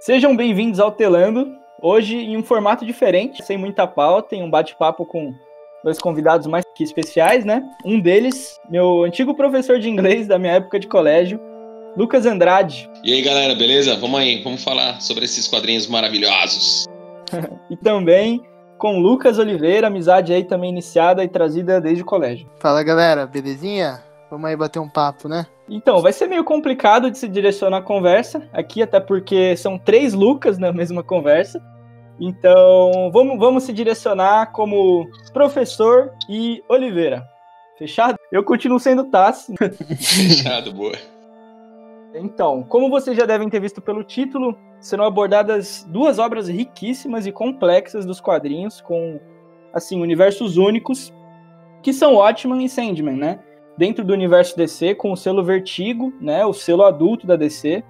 Sejam bem-vindos ao Telando, hoje em um formato diferente, sem muita pauta, em um bate-papo com dois convidados mais que especiais, né? Um deles, meu antigo professor de inglês da minha época de colégio, Lucas Andrade. E aí, galera, beleza? Vamos aí, vamos falar sobre esses quadrinhos maravilhosos. E também com Lucas Oliveira, amizade aí também iniciada e trazida desde o colégio. Fala, galera, belezinha? Vamos aí bater um papo, né? Então, vai ser meio complicado de se direcionar a conversa aqui, até porque são 3 Lucas na mesma conversa. Então, vamos se direcionar como professor e Oliveira. Fechado? Eu continuo sendo Tassi. Fechado, boa. Então, como vocês já devem ter visto pelo título, serão abordadas 2 obras riquíssimas e complexas dos quadrinhos, com, assim, universos únicos, que são Watchmen e Sandman, né? Dentro do universo DC, com o selo Vertigo, né? O selo adulto da DC,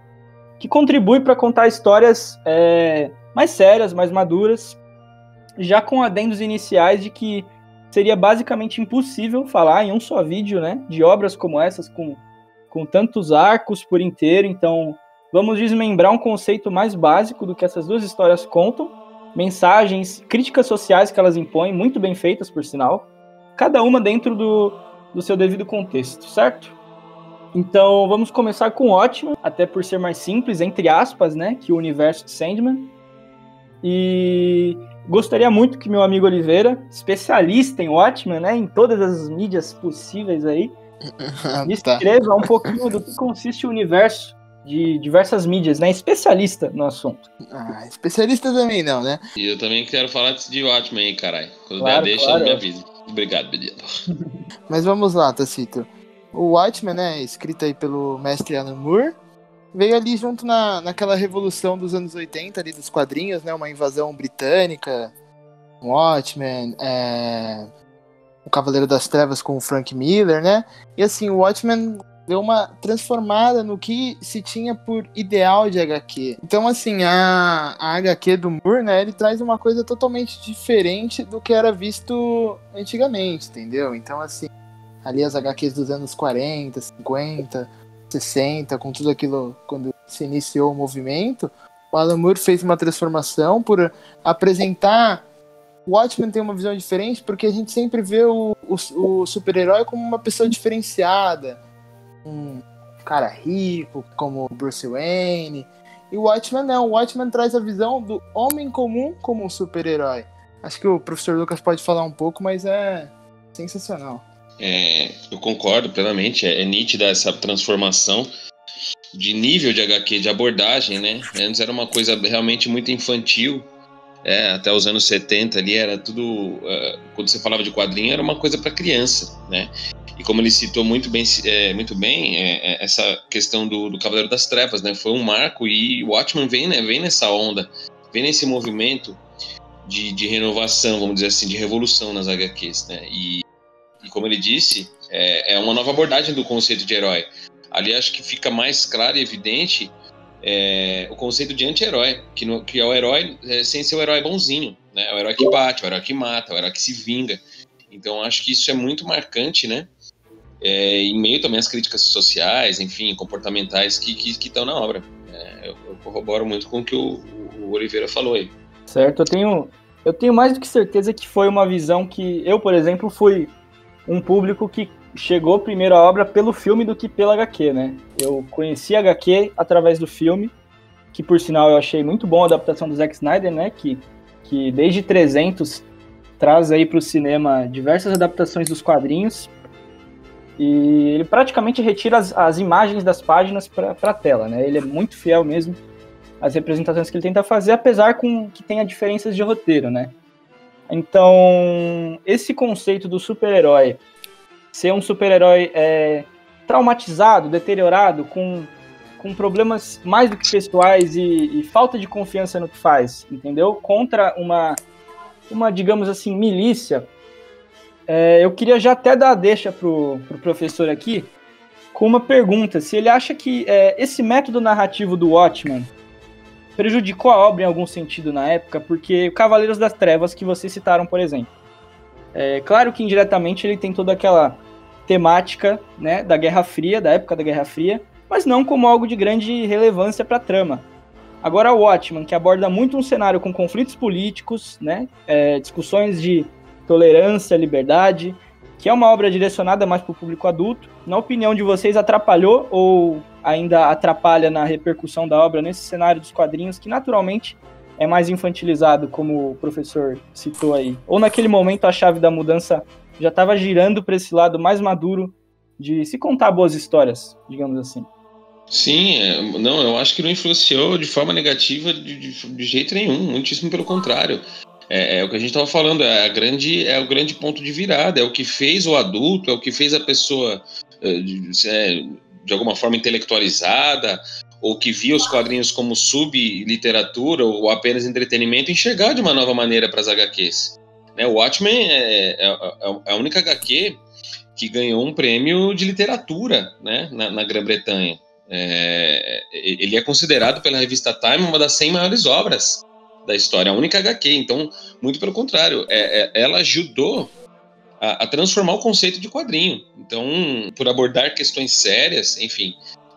que contribui para contar histórias mais sérias, mais maduras, já com adendos iniciais de que seria basicamente impossível falar em um só vídeo, né? De obras como essas, com tantos arcos por inteiro. Então, vamos desmembrar um conceito mais básico do que essas 2 histórias contam, mensagens, críticas sociais que elas impõem, muito bem feitas, por sinal, cada uma dentro do seu devido contexto, certo? Então, vamos começar com Watchmen, até por ser mais simples, entre aspas, né, que o universo de Sandman. E gostaria muito que meu amigo Oliveira, especialista em Watchmen, né, em todas as mídias possíveis aí, descreva um pouquinho do que consiste o universo de diversas mídias, né? Especialista no assunto. Especialista também não, né? E eu também quero falar de Watchmen aí, caralho. Quando Claro, der, claro. me avisa. Obrigado, menino. Mas vamos lá, Tacito. O Watchmen, né, escrito aí pelo mestre Alan Moore, veio ali junto naquela revolução dos anos 80 ali dos quadrinhos, né? Uma invasão britânica, um Watchmen, o Cavaleiro das Trevas com o Frank Miller, né? E assim, o Watchmen deu uma transformada no que se tinha por ideal de HQ. Então, assim, a HQ do Moore, né, ele traz uma coisa totalmente diferente do que era visto antigamente, entendeu? Então, assim, ali as HQs dos anos 40, 50, 60, com tudo aquilo, quando se iniciou o movimento, o Alan Moore fez uma transformação por apresentar. O Watchmen tem uma visão diferente porque a gente sempre vê o super-herói como uma pessoa diferenciada, um cara rico, como Bruce Wayne. E o Watchmen não. O Watchmen traz a visão do homem comum como um super-herói. Acho que o professor Lucas pode falar um pouco, mas é sensacional. Eu concordo plenamente. É nítida essa transformação de nível de HQ, de abordagem, né? Antes era uma coisa realmente muito infantil. Até os anos 70 ali era tudo... quando você falava de quadrinho, era uma coisa para criança, né? E como ele citou muito bem, essa questão do Cavaleiro das Trevas, né? Foi um marco e o Watchmen vem nessa onda, vem nesse movimento de renovação, vamos dizer assim, de revolução nas HQs, né? E como ele disse, é uma nova abordagem do conceito de herói. Ali acho que fica mais claro e evidente o conceito de anti-herói, que é o herói sem ser o herói bonzinho, né? É o herói que bate, é o herói que mata, é o herói que se vinga. Então acho que isso é muito marcante, né? Em meio também às críticas sociais, enfim, comportamentais que estão na obra. Eu corroboro muito com o que o Oliveira falou aí. Certo, eu tenho mais do que certeza que foi uma visão que eu, por exemplo, fui um público que chegou primeiro à obra pelo filme do que pela HQ, né? Eu conheci a HQ através do filme, que por sinal eu achei muito bom a adaptação do Zack Snyder, né? Que desde 300 traz aí para o cinema diversas adaptações dos quadrinhos e ele praticamente retira as imagens das páginas para a tela, né? Ele é muito fiel mesmo às representações que ele tenta fazer, apesar que tenha diferenças de roteiro, né? Então, esse conceito do super-herói ser um super-herói traumatizado, deteriorado, com problemas mais do que pessoais e falta de confiança no que faz, entendeu? Contra uma digamos assim, milícia. Eu queria já até dar a deixa pro professor aqui com uma pergunta, se ele acha que esse método narrativo do Watchmen prejudicou a obra em algum sentido na época, porque Cavaleiros das Trevas, que vocês citaram, por exemplo, claro que indiretamente ele tem toda aquela temática, né, da Guerra Fria, da época da Guerra Fria, mas não como algo de grande relevância para a trama. Agora o Watchmen, que aborda muito um cenário com conflitos políticos, né? Discussões de tolerância, liberdade, que é uma obra direcionada mais para o público adulto. Na opinião de vocês, atrapalhou ou ainda atrapalha na repercussão da obra nesse cenário dos quadrinhos, que naturalmente é mais infantilizado, como o professor citou aí? Ou naquele momento a chave da mudança já estava girando para esse lado mais maduro de se contar boas histórias, digamos assim? Sim, não, eu acho que não influenciou de forma negativa de jeito nenhum, muitíssimo pelo contrário. É o que a gente estava falando, é o grande ponto de virada, é o que fez o adulto, é o que fez a pessoa de alguma forma intelectualizada, ou que via os quadrinhos como subliteratura ou apenas entretenimento, enxergar de uma nova maneira para as HQs. Né, o Watchmen é a única HQ que ganhou um prêmio de literatura, né, na Grã-Bretanha. Ele é considerado pela revista Time uma das 100 maiores obras da história, a única HQ. Então, muito pelo contrário, ela ajudou a transformar o conceito de quadrinho. Então, por abordar questões sérias, enfim,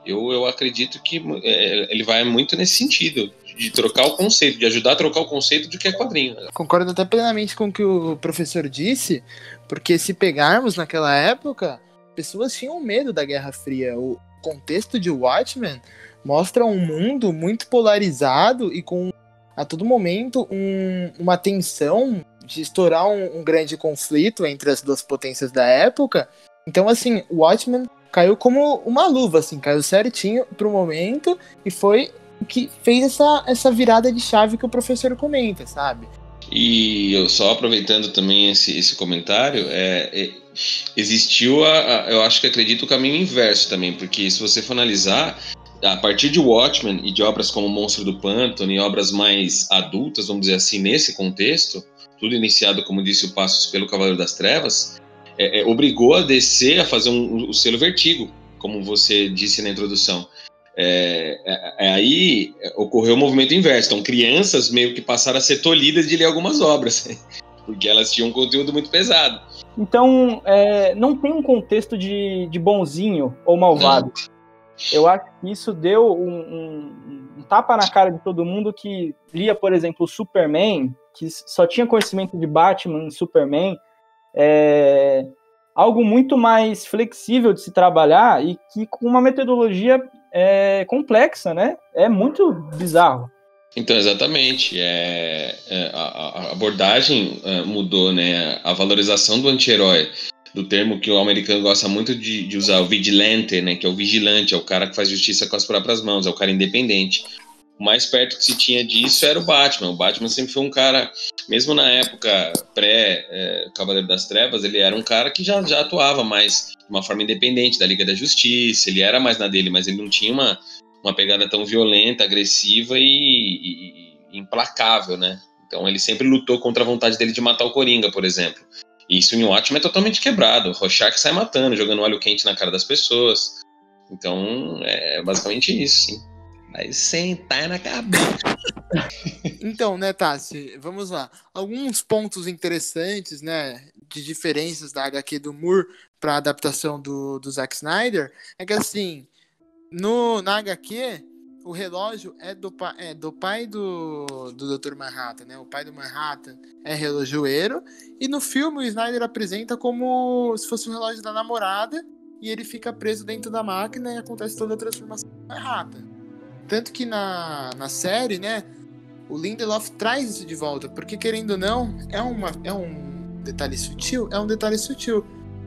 eu acredito que ele vai muito nesse sentido, de trocar o conceito, de ajudar a trocar o conceito de que é quadrinho. Concordo até plenamente com o que o professor disse, porque se pegarmos naquela época, pessoas tinham medo da Guerra Fria. O contexto de Watchmen mostra um mundo muito polarizado e com, a todo momento, uma tensão de estourar um grande conflito entre as duas potências da época. Então, assim, o Watchmen caiu como uma luva, assim, caiu certinho pro momento e foi o que fez essa virada de chave que o professor comenta, sabe? E eu só aproveitando também esse comentário, existiu, eu acho que acredito, o caminho inverso também, porque se você for analisar, a partir de Watchmen e de obras como Monstro do Pântano e obras mais adultas, vamos dizer assim, nesse contexto, tudo iniciado, como disse o Passos, pelo Cavaleiro das Trevas, obrigou a DC a fazer o selo Vertigo, como você disse na introdução. Aí ocorreu o movimento inverso. Então, crianças meio que passaram a ser tolhidas de ler algumas obras, porque elas tinham um conteúdo muito pesado. Então, não tem um contexto de bonzinho ou malvado. Não. Eu acho que isso deu um tapa na cara de todo mundo que lia, por exemplo, o Superman, que só tinha conhecimento de Batman, Superman, algo muito mais flexível de se trabalhar e que com uma metodologia complexa, né? É muito bizarro. Então, exatamente. A abordagem mudou, né? A valorização do anti-herói, do termo que o americano gosta muito de usar, o vigilante, né? Que é o vigilante, é o cara que faz justiça com as próprias mãos, é o cara independente. O mais perto que se tinha disso era o Batman. O Batman sempre foi um cara, mesmo na época pré-Cavaleiro das Trevas, ele era um cara que já atuava mais de uma forma independente da Liga da Justiça, ele era mais na dele, mas ele não tinha uma pegada tão violenta, agressiva e implacável, né? Então ele sempre lutou contra a vontade dele de matar o Coringa, por exemplo. E isso em Watchmen é totalmente quebrado. O Rorschach sai matando, jogando óleo quente na cara das pessoas. Então é basicamente isso, sim. Aí sentar na cabeça. Então, né, Tassi, vamos lá. Alguns pontos interessantes, né, de diferenças da HQ do Moore para a adaptação do Zack Snyder, é que, assim, na HQ, o relógio é do pai do Dr. Manhattan, né? O pai do Manhattan é relojoeiro, e no filme o Snyder apresenta como se fosse o relógio da namorada, e ele fica preso dentro da máquina e acontece toda a transformação do Manhattan. Tanto que na série, né, o Lindelof traz isso de volta, porque querendo ou não, é um detalhe sutil,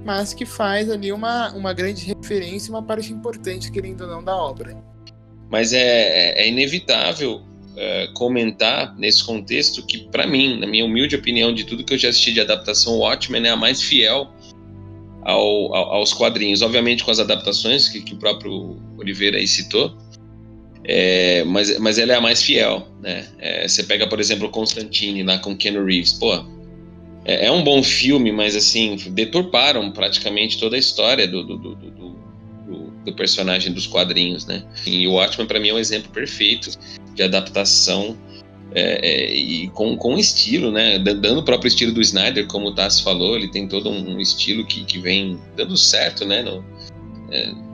mas que faz ali uma grande referência, uma parte importante, querendo ou não, da obra. Mas é inevitável comentar nesse contexto que, para mim, na minha humilde opinião, de tudo que eu já assisti de adaptação, Watchmen é a mais fiel aos quadrinhos, obviamente com as adaptações que o próprio Oliveira aí citou. Mas ela é a mais fiel, né? Você pega, por exemplo, o Constantine lá com Keanu Reeves. Pô, é um bom filme, mas assim, deturparam praticamente toda a história do personagem dos quadrinhos, né? E o Watchmen, para mim, é um exemplo perfeito de adaptação e com estilo, né? Dando o próprio estilo do Snyder, como o Tassi falou, ele tem todo um estilo que vem dando certo, né?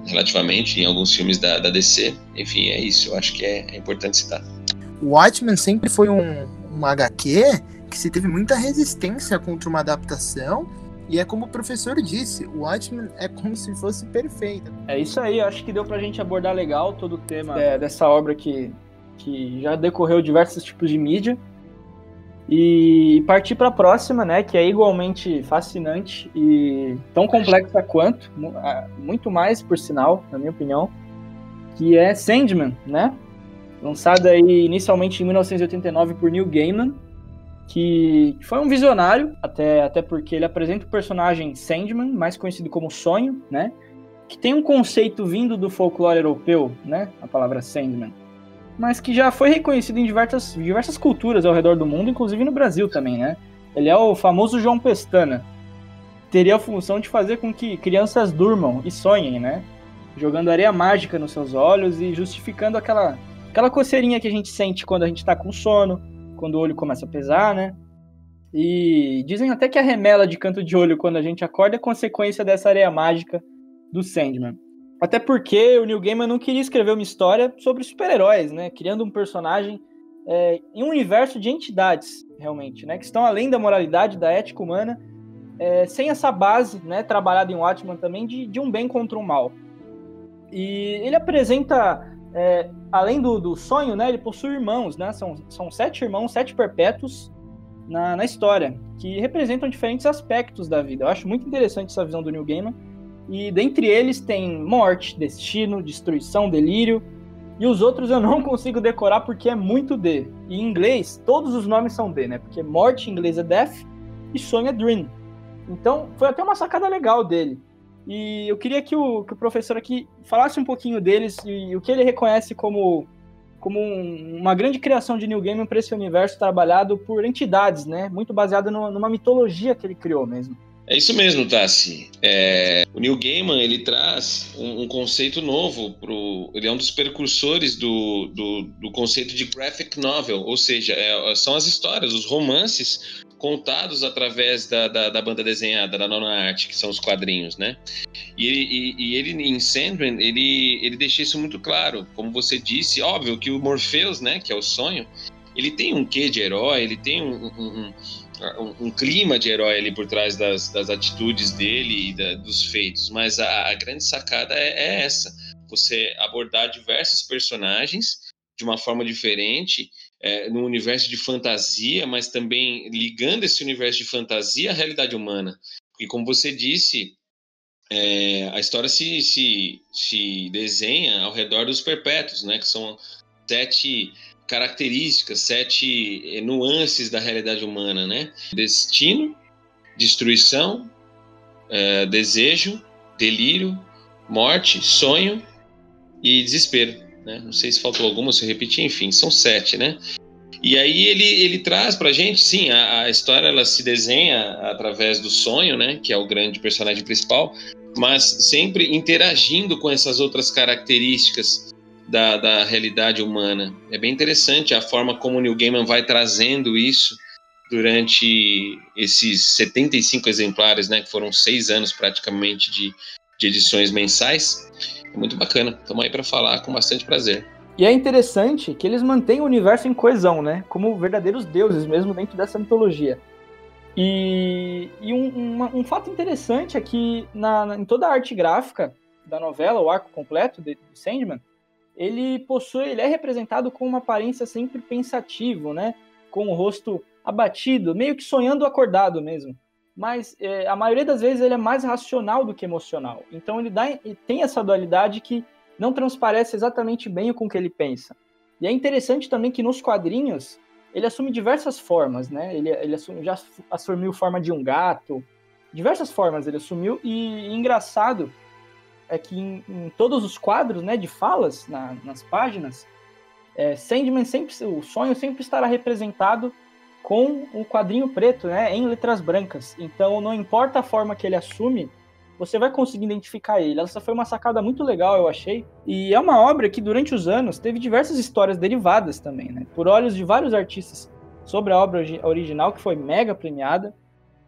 Relativamente em alguns filmes da DC. Enfim, é isso, eu acho que é importante citar. O Watchmen sempre foi um HQ que se teve muita resistência contra uma adaptação, e é como o professor disse, o Watchmen é como se fosse perfeito. É isso aí, acho que deu pra gente abordar legal todo o tema dessa obra que já decorreu diversos tipos de mídia, e partir para a próxima, né, que é igualmente fascinante e tão complexa quanto, muito mais, por sinal, na minha opinião, que é Sandman, né, lançada aí inicialmente em 1989 por Neil Gaiman, que foi um visionário, até porque ele apresenta o personagem Sandman, mais conhecido como Sonho, né, que tem um conceito vindo do folclore europeu, né, a palavra Sandman, mas que já foi reconhecido em diversas culturas ao redor do mundo, inclusive no Brasil também, né? Ele é o famoso João Pestana. Teria a função de fazer com que crianças durmam e sonhem, né? Jogando areia mágica nos seus olhos e justificando aquela coceirinha que a gente sente quando a gente tá com sono, quando o olho começa a pesar, né? E dizem até que a remela de canto de olho quando a gente acorda é consequência dessa areia mágica do Sandman. Até porque o Neil Gaiman não queria escrever uma história sobre super-heróis, né? Criando um personagem em um universo de entidades, realmente, né? Que estão além da moralidade, da ética humana, sem essa base, né? Trabalhada em Watchmen também, de um bem contra um mal. E ele apresenta, além do sonho, né? Ele possui irmãos, né? São 7 irmãos, 7 perpétuos na história, que representam diferentes aspectos da vida. Eu acho muito interessante essa visão do Neil Gaiman. E dentre eles tem morte, destino, destruição, delírio. E os outros eu não consigo decorar porque é muito D. E em inglês, todos os nomes são D, né? Porque morte em inglês é death e sonho é dream. Então, foi até uma sacada legal dele. E eu queria que o professor aqui falasse um pouquinho deles e o que ele reconhece como uma grande criação de Neil Gaiman para esse universo trabalhado por entidades, né? Muito baseado numa mitologia que ele criou mesmo. É isso mesmo, Tassi. O Neil Gaiman, ele traz um conceito novo. Ele é um dos precursores do conceito de graphic novel, ou seja, são as histórias, os romances contados através da banda desenhada, da nona arte, que são os quadrinhos, né? E ele, em Sandman, ele deixa isso muito claro. Como você disse, óbvio que o Morpheus, né, que é o sonho, ele tem um quê de herói, ele tem um clima de herói ali por trás das atitudes dele e dos feitos, mas a grande sacada é essa, você abordar diversos personagens de uma forma diferente, num universo de fantasia, mas também ligando esse universo de fantasia à realidade humana, porque como você disse, a história se desenha ao redor dos perpétuos, né, que são 7 características, 7 nuances da realidade humana, né? Destino, destruição, desejo, delírio, morte, sonho e desespero, né? Não sei se faltou alguma, se eu repeti, enfim, são 7, né? E aí ele traz pra gente, sim, a história ela se desenha através do sonho, né? Que é o grande personagem principal, mas sempre interagindo com essas outras características da realidade humana. É bem interessante a forma como o Neil Gaiman vai trazendo isso durante esses 75 exemplares, né, que foram 6 anos praticamente de edições mensais. É muito bacana. Estamos aí para falar com bastante prazer. E é interessante que eles mantêm o universo em coesão, né, como verdadeiros deuses mesmo dentro dessa mitologia. E um fato interessante é que em toda a arte gráfica da novela, o arco completo de Sandman, ele é representado com uma aparência sempre pensativo, né? Com o rosto abatido, meio que sonhando acordado mesmo. Mas a maioria das vezes ele é mais racional do que emocional. Então ele tem essa dualidade que não transparece exatamente bem com o que ele pensa. E é interessante também que nos quadrinhos ele assume diversas formas, né? Ele já assumiu forma de um gato, diversas formas ele assumiu, e engraçado é que em todos os quadros, né, de falas, nas páginas, Sandman o sonho sempre estará representado com um quadrinho preto, né, em letras brancas. Então, não importa a forma que ele assume, você vai conseguir identificar ele. Essa foi uma sacada muito legal, eu achei. E é uma obra que, durante os anos, teve diversas histórias derivadas também, né, por olhos de vários artistas sobre a obra original, que foi mega premiada,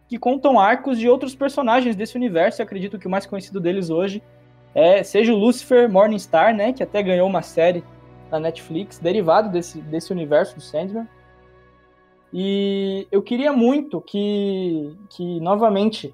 que contam arcos de outros personagens desse universo. Eu acredito que o mais conhecido deles hoje seja o Lucifer Morningstar, né, que até ganhou uma série na Netflix, derivado desse universo do Sandman. E eu queria muito que novamente,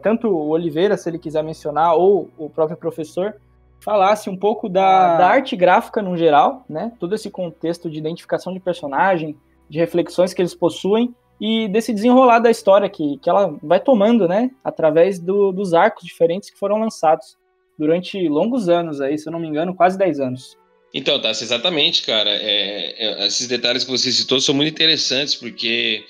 tanto o Oliveira, se ele quiser mencionar, ou o próprio professor, falasse um pouco da arte gráfica no geral, né? Todo esse contexto de identificação de personagem, de reflexões que eles possuem, e desse desenrolar da história que ela vai tomando, né? Através dos arcos diferentes que foram lançados durante longos anos, aí, se eu não me engano, quase 10 anos. Então, Tassi, exatamente, cara. Esses detalhes que você citou são muito interessantes, porque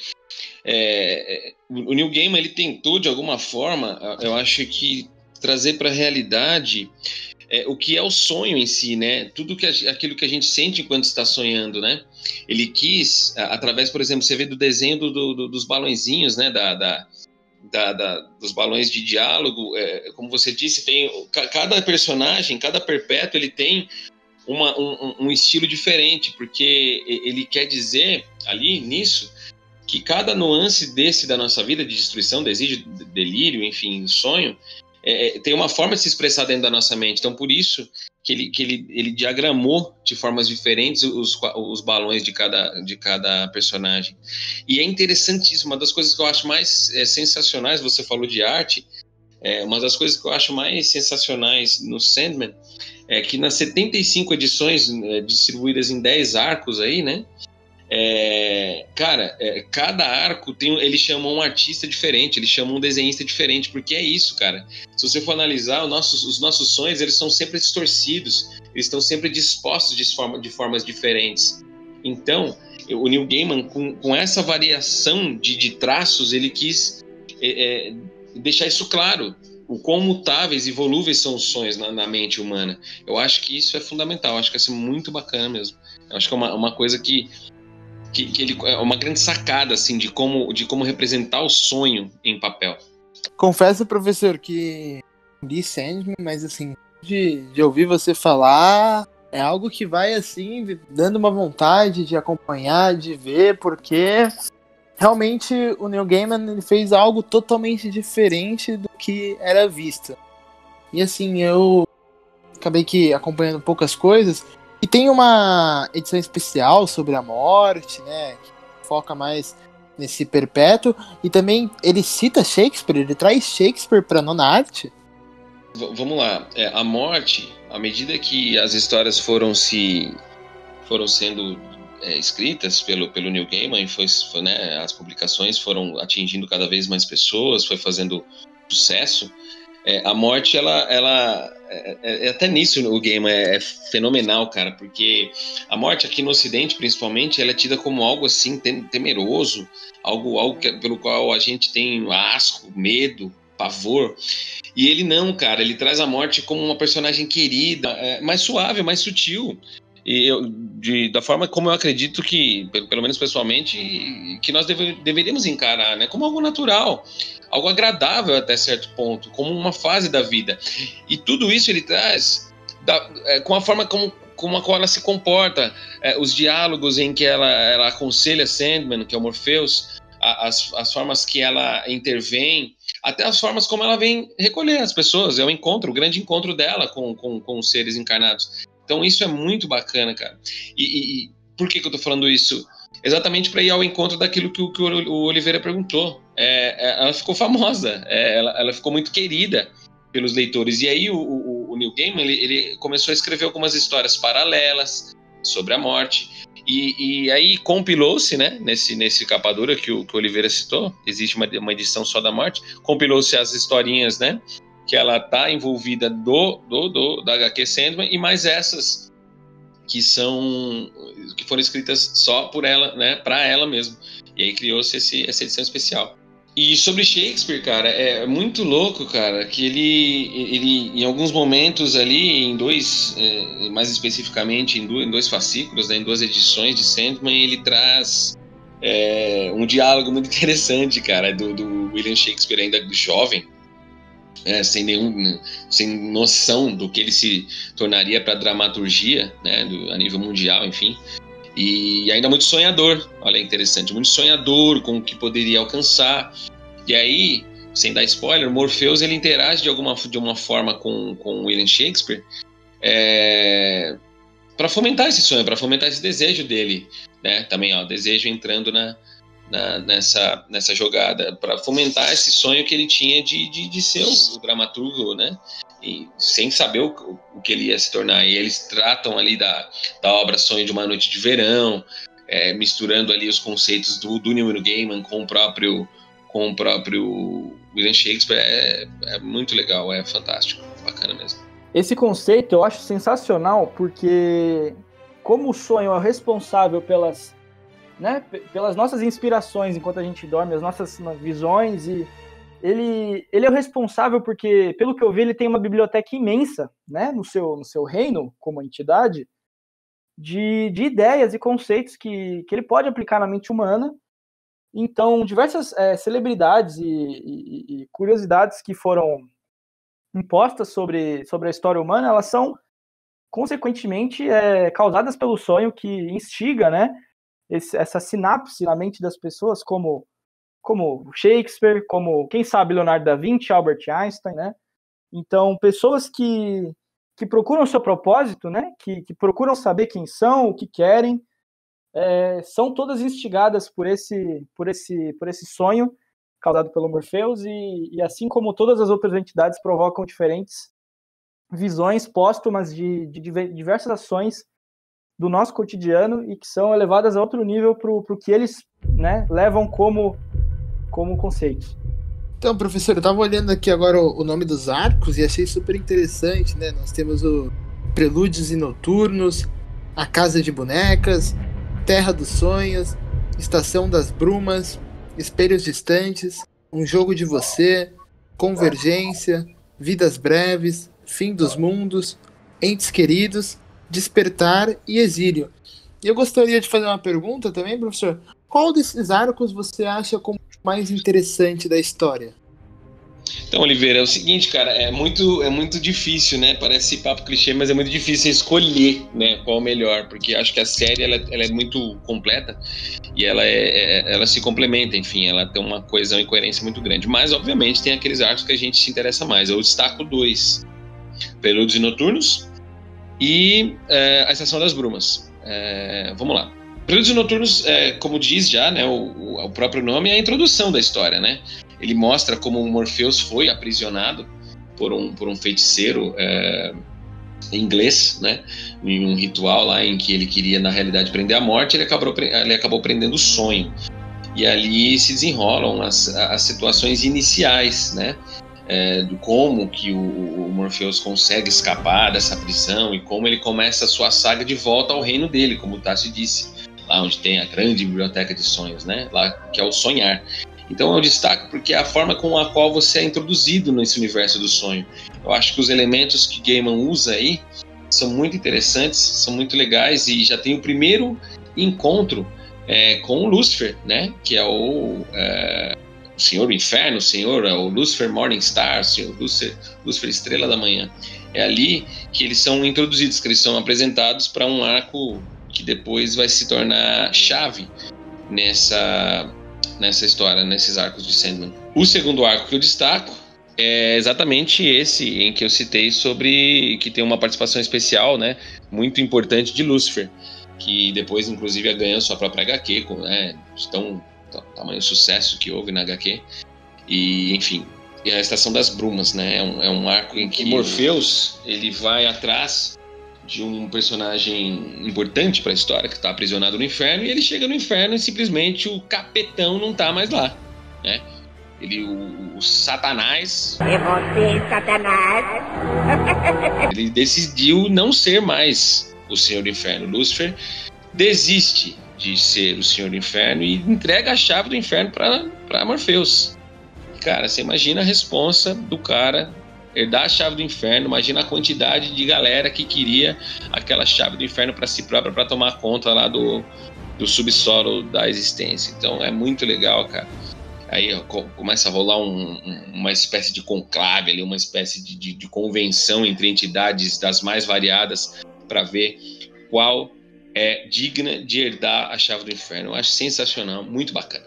o Neil Gaiman, ele tentou, de alguma forma, eu acho que trazer para a realidade o que é o sonho em si, né? Tudo aquilo que a gente sente enquanto está sonhando, né? Ele quis, através, por exemplo, você vê do desenho dos balõezinhos, né? Dos balões de diálogo, como você disse, tem cada personagem, cada perpétuo, ele tem um estilo diferente, porque ele quer dizer ali nisso que cada nuance desse da nossa vida, de destruição, desejo, delírio, enfim, sonho, tem uma forma de se expressar dentro da nossa mente. Então, por isso que ele diagramou de formas diferentes os balões de cada personagem. E é interessantíssimo. Uma das coisas que eu acho mais sensacionais, você falou de arte, uma das coisas que eu acho mais sensacionais no Sandman é que nas 75 edições distribuídas em 10 arcos aí, né? Cada arco eles chamam um artista diferente, eles chamam um desenhista diferente, porque é isso, cara. Se você for analisar, os nossos sonhos, eles são sempre distorcidos, eles estão sempre dispostos de formas diferentes. Então, o Neil Gaiman, com essa variação de traços, ele quis deixar isso claro, o quão mutáveis e volúveis são os sonhos na mente humana. Eu acho que isso é fundamental, eu acho que isso é muito bacana mesmo. Eu acho que é uma coisa que ele é uma grande sacada, assim, de como representar o sonho em papel. Confesso, professor, que li Sandman, mas assim, de ouvir você falar, é algo que vai, assim, dando uma vontade de acompanhar, de ver, porque realmente o Neil Gaiman ele fez algo totalmente diferente do que era visto. E assim, eu acabei que acompanhando poucas coisas. E tem uma edição especial sobre a morte, né? Que foca mais nesse perpétuo. E também ele cita Shakespeare, ele traz Shakespeare para nona arte. Vamos lá. A morte, à medida que as histórias foram sendo escritas pelo Neil Gaiman, né, as publicações foram atingindo cada vez mais pessoas, foi fazendo sucesso. A morte, ela até nisso o Gaiman é fenomenal, cara, porque a morte aqui no Ocidente, principalmente, ela é tida como algo assim temeroso, algo pelo qual a gente tem asco, medo, pavor. E ele não, cara, ele traz a morte como uma personagem querida, mais suave, mais sutil. E da forma como eu acredito que, pelo menos pessoalmente, que nós deveríamos encarar, né, como algo natural, algo agradável até certo ponto, como uma fase da vida. E tudo isso ele traz com a forma como a qual ela se comporta, os diálogos em que ela aconselha Sandman, que é o Morpheus, as formas que ela intervém, até as formas como ela vem recolher as pessoas. É o grande encontro dela com os seres encarnados. Então isso é muito bacana, cara. E por que eu tô falando isso? Exatamente para ir ao encontro daquilo que o Oliveira perguntou. Ela ficou famosa, ela ficou muito querida pelos leitores. E aí o Neil Gaiman ele começou a escrever algumas histórias paralelas sobre a morte. E aí compilou-se, né, nesse capa dura que o Oliveira citou, existe uma edição só da morte, compilou-se as historinhas, né, que ela tá envolvida da HQ Sandman, e mais essas que foram escritas só por ela, né, para ela mesmo. E aí criou-se essa edição especial. E sobre Shakespeare, cara, é muito louco, cara, que ele em alguns momentos ali, mais especificamente em dois fascículos, né, em 2 edições de Sandman, ele traz um diálogo muito interessante, cara, do William Shakespeare ainda jovem, sem noção do que ele se tornaria para a dramaturgia, né, a nível mundial, enfim. E ainda muito sonhador, olha, interessante, muito sonhador com o que poderia alcançar. E aí, sem dar spoiler, Morpheus ele interage de uma forma com William Shakespeare, para fomentar esse sonho, para fomentar esse desejo dele, né? Também, ó, desejo entrando nessa jogada, para fomentar esse sonho que ele tinha de ser o dramaturgo, né? E sem saber o que ele ia se tornar. E eles tratam ali da obra Sonho de uma Noite de Verão, misturando ali os conceitos do Neil Gaiman com o próprio William Shakespeare. É muito legal, é fantástico, bacana mesmo. Esse conceito eu acho sensacional, porque como o sonho é o responsável pelas nossas inspirações enquanto a gente dorme, as nossas visões, e ele é o responsável porque, pelo que eu vi, ele tem uma biblioteca imensa, né, no seu reino, como entidade, de ideias e conceitos que ele pode aplicar na mente humana. Então, diversas celebridades e curiosidades que foram impostas sobre a história humana, elas são, consequentemente, causadas pelo sonho que instiga, né, essa sinapse na mente das pessoas, como Shakespeare, como, quem sabe, Leonardo da Vinci, Albert Einstein, né? Então, pessoas que procuram o seu propósito, né? Que procuram saber quem são, o que querem, são todas instigadas por esse sonho causado pelo Morpheus, e assim como todas as outras entidades provocam diferentes visões póstumas de diversas ações do nosso cotidiano e que são elevadas a outro nível para o que eles, né, levam como conceitos. Então, professor, eu estava olhando aqui agora o nome dos arcos e achei super interessante, né? Nós temos o Prelúdios e Noturnos, A Casa de Bonecas, Terra dos Sonhos, Estação das Brumas, Espelhos Distantes, Um Jogo de Você, Convergência, Vidas Breves, Fim dos Mundos, Entes Queridos, Despertar e Exílio. E eu gostaria de fazer uma pergunta também, professor. Qual desses arcos você acha como mais interessante da história? Então, Oliveira, é o seguinte, cara, é muito difícil, né? Parece papo clichê, mas é muito difícil escolher, né, qual é o melhor, porque acho que a série ela é muito completa e ela se complementa, enfim, ela tem uma coesão e coerência muito grande. Mas, obviamente, tem aqueles arcos que a gente se interessa mais. Eu destaco 2: Prelúdios e Noturnos e A Estação das Brumas. Vamos lá. Prelúdios e Noturnos, como diz já, né, o próprio nome, é a introdução da história, né? Ele mostra como o Morpheus foi aprisionado por um feiticeiro inglês, né? Em um ritual lá em que ele queria, na realidade, prender a morte. Ele acabou prendendo o sonho. E ali se desenrolam as situações iniciais, né? Do como que o Morpheus consegue escapar dessa prisão e como ele começa a sua saga de volta ao reino dele, como o Tassi disse, lá onde tem a grande biblioteca de sonhos, né? Lá que é o sonhar. Então eu destaco porque é a forma com a qual você é introduzido nesse universo do sonho. Eu acho que os elementos que Gaiman usa aí são muito interessantes, são muito legais, e já tem o primeiro encontro com o Lúcifer, né? Que é o Senhor do Inferno, o Lucifer Morningstar, o Lúcifer Estrela da Manhã. É ali que eles são introduzidos, que eles são apresentados para um arco que depois vai se tornar chave nessa história, nesses arcos de Sandman. O segundo arco que eu destaco é exatamente esse em que eu citei, sobre que tem uma participação especial, né, muito importante, de Lúcifer, que depois inclusive ganhou sua própria HQ, né, de tamanho sucesso que houve na HQ. E enfim, e a Estação das Brumas, né, é um arco em que Morpheus ele vai atrás de um personagem importante para a história, que está aprisionado no inferno, e ele chega no inferno e simplesmente o capetão não está mais lá, né? O Satanás... É você, Satanás! Ele decidiu não ser mais o Senhor do Inferno. Lúcifer desiste de ser o Senhor do Inferno e entrega a chave do inferno para Morpheus. Cara, você imagina a responsa do cara herdar a chave do inferno. Imagina a quantidade de galera que queria aquela chave do inferno para si própria, para tomar conta lá do subsolo da existência. Então é muito legal, cara. Aí começa a rolar uma espécie de conclave ali, uma espécie de convenção entre entidades das mais variadas para ver qual é digna de herdar a chave do inferno. Eu acho sensacional, muito bacana.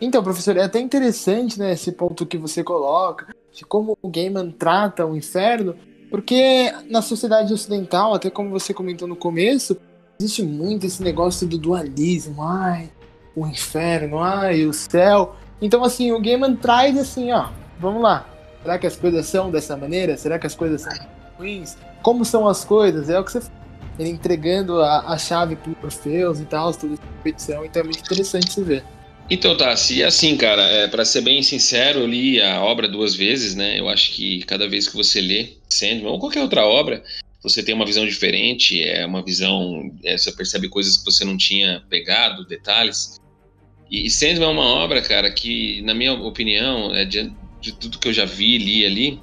Então, professor, é até interessante, né, esse ponto que você coloca, de como o Gaiman trata o inferno, Porque na sociedade ocidental, até como você comentou no começo, existe muito esse negócio do dualismo, ai, o inferno, ai, o céu. Então, assim, o Gaiman traz assim, ó, vamos lá. Será que as coisas são dessa maneira? Será que as coisas são ruins? Como são as coisas? É o que você fala. Ele entregando a chave pro Orfeus e tal, toda essa competição, então é muito interessante se ver. Então, tá, se assim, cara, pra ser bem sincero, eu li a obra 2 vezes, né? Eu acho que cada vez que você lê Sandman ou qualquer outra obra, você tem uma visão diferente, você percebe coisas que você não tinha pegado, detalhes. E Sandman é uma obra, cara, que, na minha opinião, de tudo que eu já vi, li ali,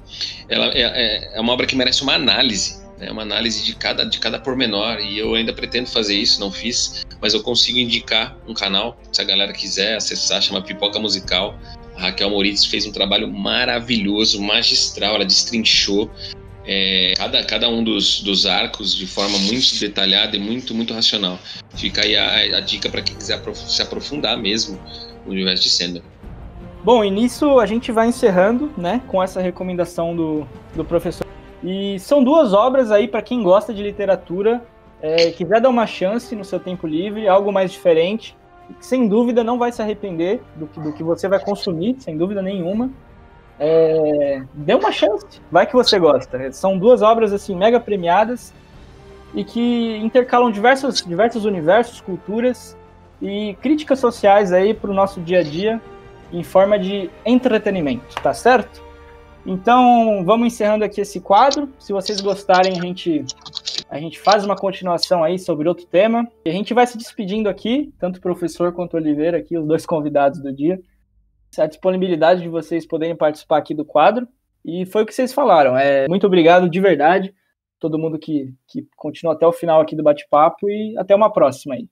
ela é uma obra que merece uma análise, né? Uma análise de cada pormenor, e eu ainda pretendo fazer isso, não fiz, mas eu consigo indicar um canal, se a galera quiser acessar, chama Pipoca Musical. A Raquel Moritz fez um trabalho maravilhoso, magistral, ela destrinchou cada um dos arcos de forma muito detalhada e muito, muito racional. Fica aí a dica para quem quiser se aprofundar mesmo no universo de Sandman. Bom, e nisso a gente vai encerrando, né, com essa recomendação do professor. E são 2 obras aí para quem gosta de literatura, quiser dar uma chance no seu tempo livre, algo mais diferente, que sem dúvida não vai se arrepender do que você vai consumir, sem dúvida nenhuma. Dê uma chance, vai que você gosta. São 2 obras assim mega premiadas e que intercalam diversos universos, culturas e críticas sociais aí para o nosso dia a dia em forma de entretenimento, tá certo? Então, vamos encerrando aqui esse quadro. Se vocês gostarem, a gente faz uma continuação aí sobre outro tema. E a gente vai se despedindo aqui, tanto o professor quanto o Oliveira, aqui, os 2 convidados do dia. A disponibilidade de vocês poderem participar aqui do quadro. E foi o que vocês falaram. Muito obrigado de verdade, todo mundo que continuou até o final aqui do bate-papo, e até uma próxima aí.